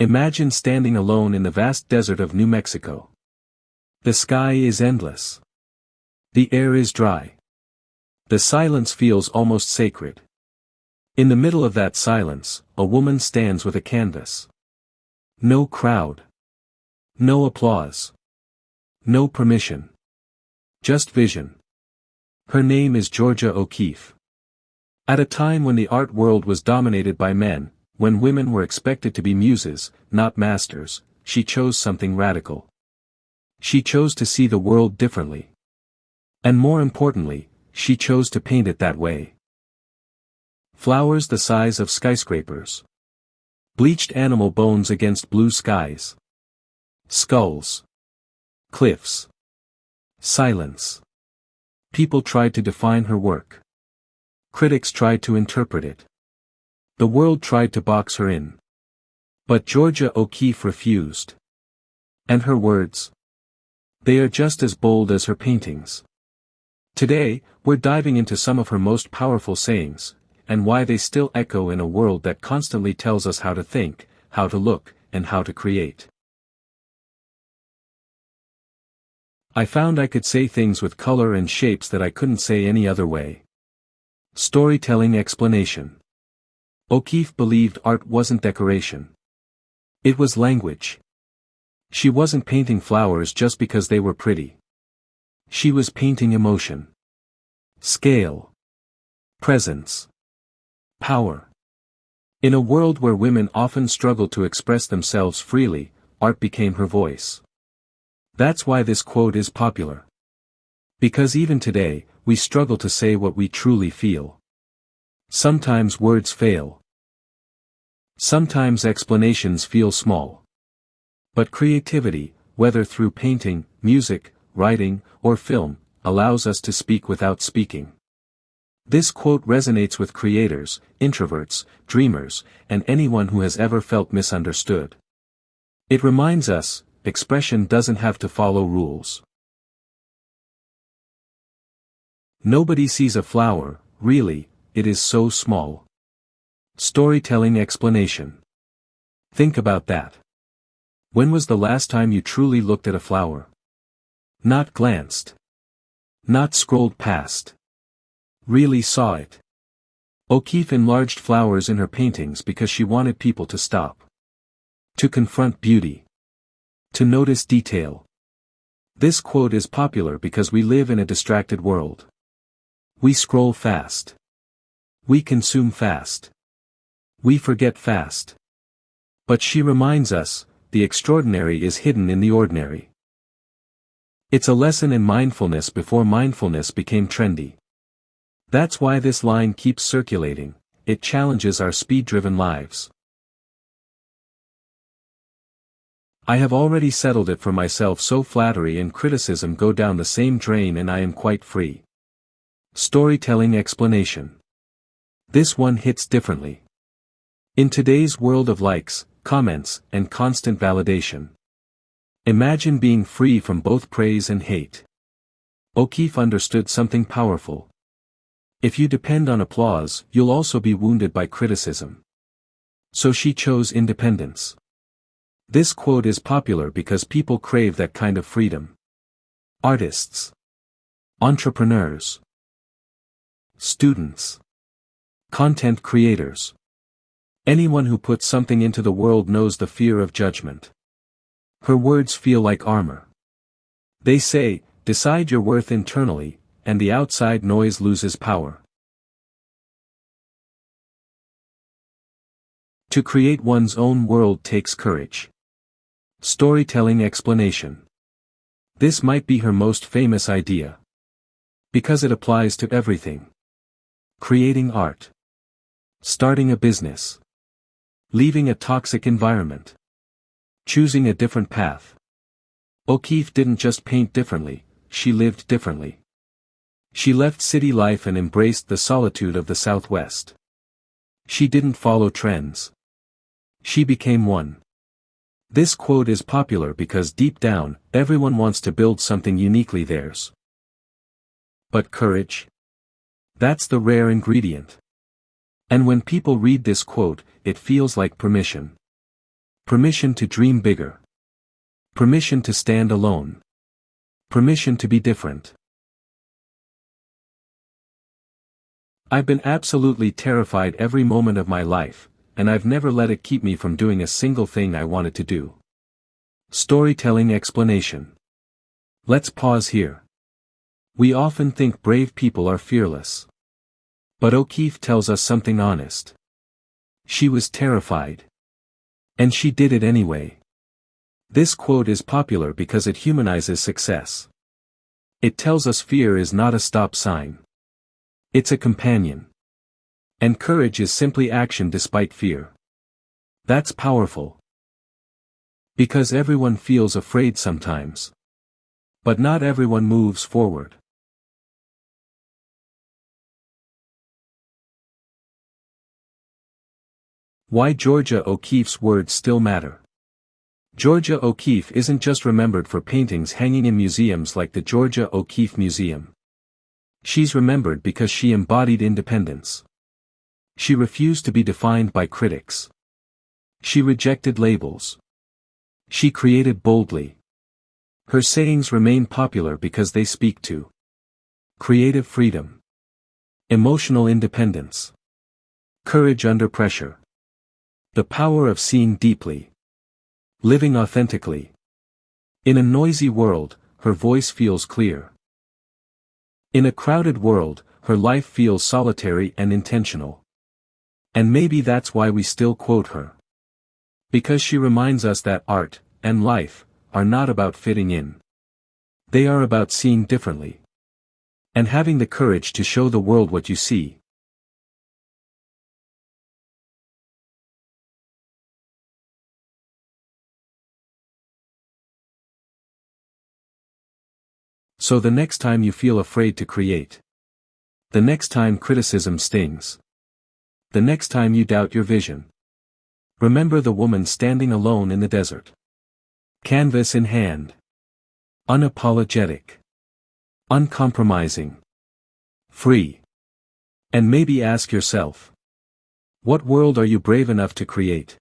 Imagine standing alone in the vast desert of New Mexico. The sky is endless. The air is dry. The silence feels almost sacred. In the middle of that silence, a woman stands with a canvas. No crowd. No applause. No permission. Just vision. Her name is Georgia O'Keeffe. At a time when the art world was dominated by men, when women were expected to be muses, not masters, she chose something radical. She chose to see the world differently. And more importantly, she chose to paint it that way. Flowers the size of skyscrapers. Bleached animal bones against blue skies. Skulls. Cliffs. Silence. People tried to define her work. Critics tried to interpret it. The world tried to box her in. But Georgia O'Keeffe refused. And her words? They are just as bold as her paintings. Today, we're diving into some of her most powerful sayings, and why they still echo in a world that constantly tells us how to think, how to look, and how to create. I found I could say things with color and shapes that I couldn't say any other way. Storytelling explanation. O'Keeffe believed art wasn't decoration. It was language. She wasn't painting flowers just because they were pretty. She was painting emotion. Scale. Presence. Power. In a world where women often struggled to express themselves freely, art became her voice. That's why this quote is popular. Because even today, we struggle to say what we truly feel. Sometimes words fail. Sometimes explanations feel small. But creativity, whether through painting, music, writing, or film, allows us to speak without speaking. This quote resonates with creators, introverts, dreamers, and anyone who has ever felt misunderstood. It reminds us, expression doesn't have to follow rules. Nobody sees a flower, really, it is so small. Storytelling explanation. Think about that. When was the last time you truly looked at a flower? Not glanced. Not scrolled past. Really saw it. O'Keeffe enlarged flowers in her paintings because she wanted people to stop. To confront beauty. To notice detail. This quote is popular because we live in a distracted world. We scroll fast. We consume fast. We forget fast. But she reminds us, the extraordinary is hidden in the ordinary. It's a lesson in mindfulness before mindfulness became trendy. That's why this line keeps circulating, it challenges our speed-driven lives. I have already settled it for myself, so flattery and criticism go down the same drain and I am quite free. Storytelling explanation. This one hits differently. In today's world of likes, comments, and constant validation. Imagine being free from both praise and hate. O'Keeffe understood something powerful. If you depend on applause, you'll also be wounded by criticism. So she chose independence. This quote is popular because people crave that kind of freedom. Artists. Entrepreneurs. Students. Content creators. Anyone who puts something into the world knows the fear of judgment. Her words feel like armor. They say, decide your worth internally, and the outside noise loses power. To create one's own world takes courage. Storytelling explanation. This might be her most famous idea. Because it applies to everything. Creating art. Starting a business. Leaving a toxic environment. Choosing a different path. O'Keeffe didn't just paint differently, she lived differently. She left city life and embraced the solitude of the Southwest. She didn't follow trends. She became one. This quote is popular because deep down, everyone wants to build something uniquely theirs. But courage? That's the rare ingredient. And when people read this quote, it feels like permission. Permission to dream bigger. Permission to stand alone. Permission to be different. I've been absolutely terrified every moment of my life, and I've never let it keep me from doing a single thing I wanted to do. Storytelling explanation. Let's pause here. We often think brave people are fearless. But O'Keeffe tells us something honest. She was terrified. And she did it anyway. This quote is popular because it humanizes success. It tells us fear is not a stop sign. It's a companion. And courage is simply action despite fear. That's powerful. Because everyone feels afraid sometimes. But not everyone moves forward. Why Georgia O'Keeffe's words still matter. Georgia O'Keeffe isn't just remembered for paintings hanging in museums like the Georgia O'Keeffe Museum. She's remembered because she embodied independence. She refused to be defined by critics. She rejected labels. She created boldly. Her sayings remain popular because they speak to creative freedom, emotional independence, courage under pressure, the power of seeing deeply, living authentically. In a noisy world, her voice feels clear. In a crowded world, her life feels solitary and intentional. And maybe that's why we still quote her. Because she reminds us that art, and life, are not about fitting in. They are about seeing differently. And having the courage to show the world what you see. So the next time you feel afraid to create. The next time criticism stings. The next time you doubt your vision. Remember the woman standing alone in the desert. Canvas in hand. Unapologetic. Uncompromising. Free. And maybe ask yourself. What world are you brave enough to create?